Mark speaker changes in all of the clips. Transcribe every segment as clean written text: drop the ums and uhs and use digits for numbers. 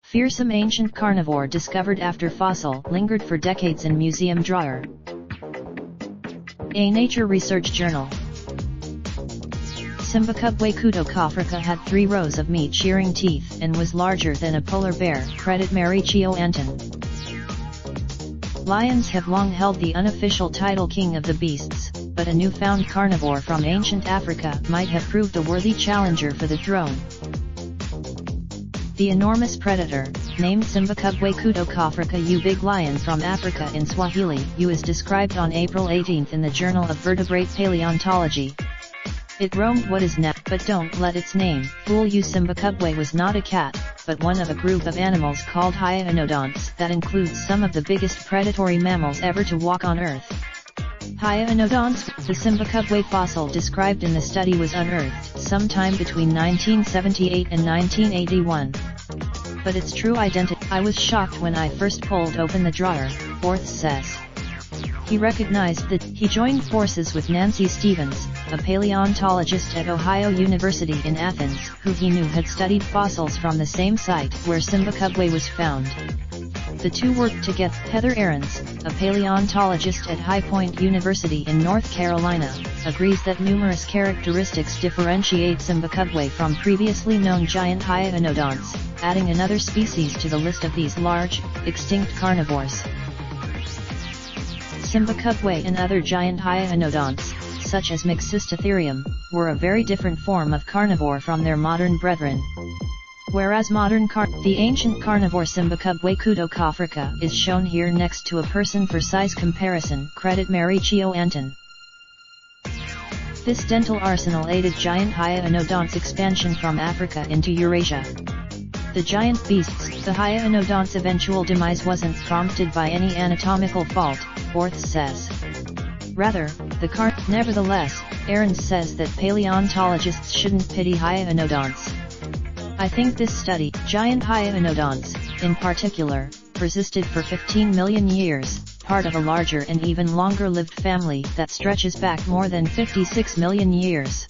Speaker 1: Fearsome ancient carnivore discovered after fossil lingered for decades in museum drawer. A Nature Research Journal. Simbacubway had 3 rows of meat-shearing teeth and was larger than a polar bear, credit Mary Chio Anton. Lions have long held the unofficial title king of the beasts, but a newfound carnivore from ancient Africa might have proved a worthy challenger for the throne. The enormous predator, named Simbacubway U big lion from Africa in Swahili, U is described on April 18 in the Journal of Vertebrate Paleontology. It roamed what is now, but don't let its name fool you. Simbacubway was not a cat, but one of a group of animals called hyaenodonts that includes some of the biggest predatory mammals ever to walk on Earth. Hyaenodonts, the Simbacubway fossil described in the study was unearthed sometime between 1978 and 1981. But its true identity, I was shocked when I first pulled open the drawer, Borth says. He recognized that he joined forces with Nancy Stevens, a paleontologist at Ohio University in Athens, who he knew had studied fossils from the same site where Simbacubway was found. The two worked together. Heather Ahrens, a paleontologist at High Point University in North Carolina, agrees that numerous characteristics differentiate Simbacubway from previously known giant hyaenodonts, adding another species to the list of these large, extinct carnivores. Simbacubway and other giant hyaenodonts, such as Myxostotherium, were a very different form of carnivore from their modern brethren. Whereas the ancient carnivore Simbacubway is shown here next to a person for size comparison, credit Mary Chio Anton. This dental arsenal aided giant hyaenodonts' expansion from Africa into Eurasia. The giant beasts, the hyaenodonts' eventual demise wasn't prompted by any anatomical fault, Borth says. Rather, Nevertheless, Ahrens says that paleontologists shouldn't pity hyaenodonts. I think this study, giant hyaenodonts, in particular, persisted for 15 million years, part of a larger and even longer-lived family that stretches back more than 56 million years.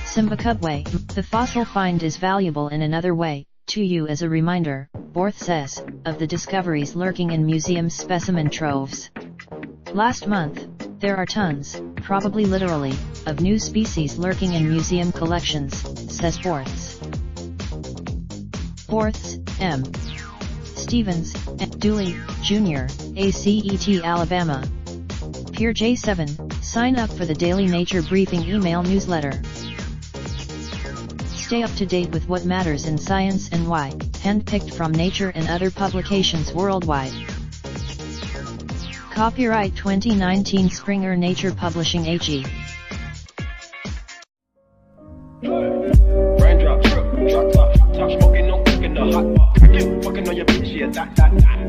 Speaker 1: Simbacubway, the fossil find is valuable in another way, to you as a reminder, Borth says, of the discoveries lurking in museum specimen troves. Last month, there are tons, probably literally, of new species lurking in museum collections, says Borths. Borths, M. Stevens, Dooley, Jr., ACET Alabama. Pier J7, sign up for the Daily Nature Briefing email newsletter. Stay up to date with what matters in science and why, handpicked from Nature and other publications worldwide. Copyright 2019 Springer Nature Publishing HE.
Speaker 2: Raindrop, truck top, smoking, no cooking the hot. Fucking on your bitch, yeah, that.